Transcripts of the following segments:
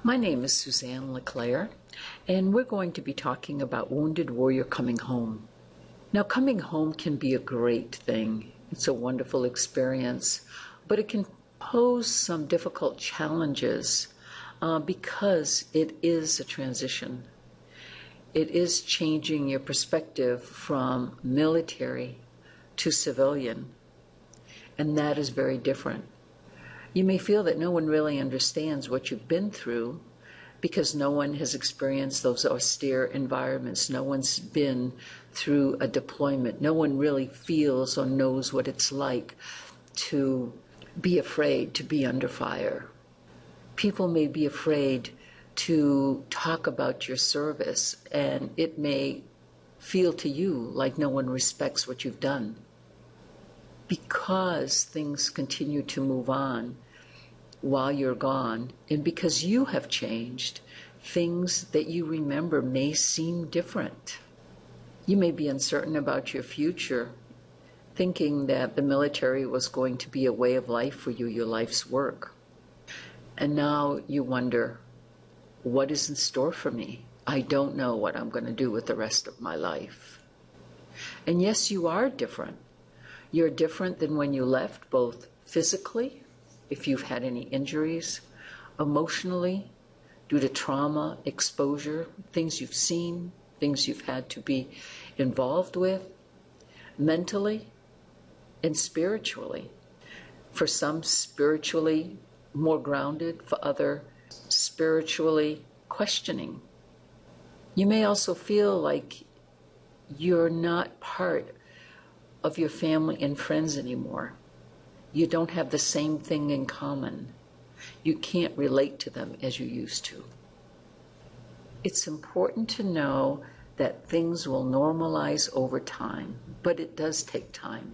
My name is Suzanne LeClaire, and we're going to be talking about Wounded Warrior coming home. Now, coming home can be a great thing. It's a wonderful experience, but it can pose some difficult challenges because it is a transition. It is changing your perspective from military to civilian, and that is very different. You may feel that no one really understands what you've been through because no one has experienced those austere environments. No one's been through a deployment. No one really feels or knows what it's like to be afraid to be under fire. People may be afraid to talk about your service, and it may feel to you like no one respects what you've done. Because things continue to move on while you're gone, and because you have changed, things that you remember may seem different. You may be uncertain about your future, thinking that the military was going to be a way of life for you, your life's work. And now you wonder, what is in store for me? I don't know what I'm going to do with the rest of my life. And yes, you are different. You're different than when you left, both physically, if you've had any injuries, emotionally, due to trauma, exposure, things you've seen, things you've had to be involved with, mentally and spiritually. For some, spiritually more grounded, for others, spiritually questioning. You may also feel like you're not part of your family and friends anymore. You don't have the same thing in common. You can't relate to them as you used to. It's important to know that things will normalize over time, but it does take time.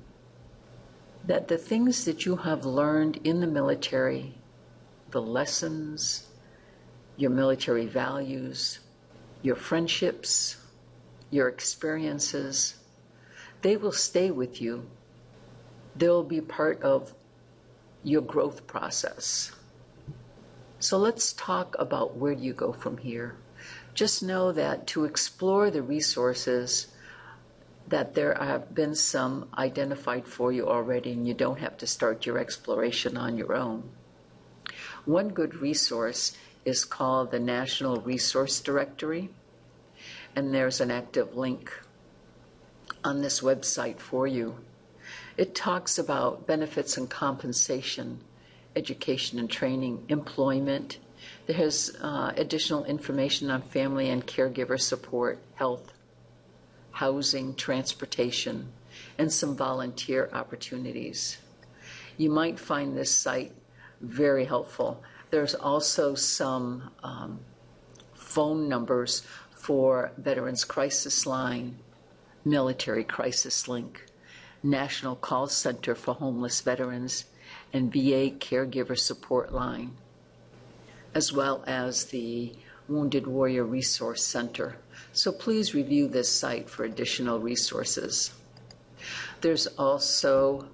That the things that you have learned in the military, the lessons, your military values, your friendships, your experiences, they will stay with you. They'll be part of your growth process. So let's talk about where do you go from here. Just know that to explore the resources, that there have been some identified for you already, and you don't have to start your exploration on your own. One good resource is called the National Resource Directory, and there's an active link on this website for you. It talks about benefits and compensation, education and training, employment. There's additional information on family and caregiver support, health, housing, transportation, and some volunteer opportunities. You might find this site very helpful. There's also some phone numbers for Veterans Crisis Line, Military Crisis Link, National Call Center for Homeless Veterans, and VA Caregiver Support Line, as well as the Wounded Warrior Resource Center. So please review this site for additional resources. There's also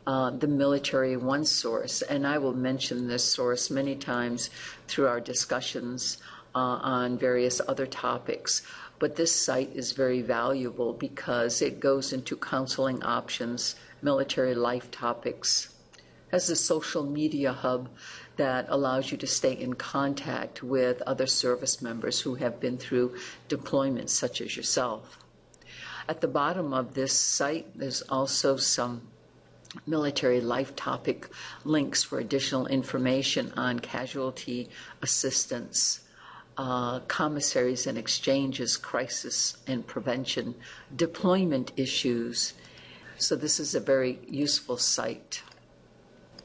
the Military One Source, and I will mention this source many times through our discussions on various other topics. But this site is very valuable because it goes into counseling options, military life topics, has a social media hub that allows you to stay in contact with other service members who have been through deployments such as yourself. At the bottom of this site, there's also some military life topic links for additional information on casualty assistance, commissaries and exchanges, crisis and prevention, deployment issues. So this is a very useful site.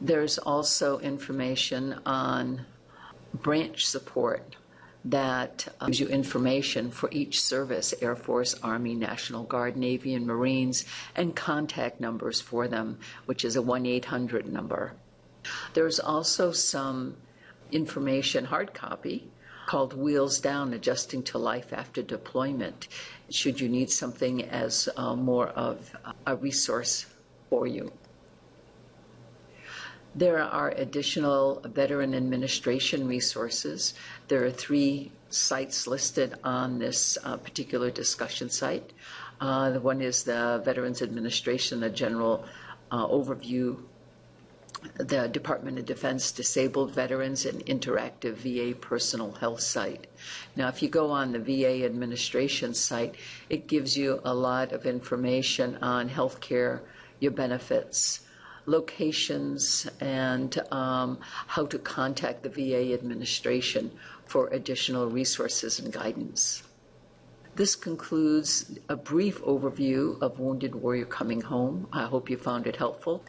There's also information on branch support that gives you information for each service, Air Force, Army, National Guard, Navy, and Marines, and contact numbers for them, which is a 1-800 number. There's also some information, hard copy, called Wheels Down, Adjusting to Life After Deployment, should you need something as more of a resource for you. There are additional veteran administration resources. There are 3 sites listed on this particular discussion site. The one is the Veterans Administration, a general overview, the Department of Defense Disabled Veterans and Interactive VA Personal Health site. Now, if you go on the VA administration site, it gives you a lot of information on health care, your benefits, locations, and how to contact the VA administration for additional resources and guidance. This concludes a brief overview of Wounded Warrior Coming Home. I hope you found it helpful.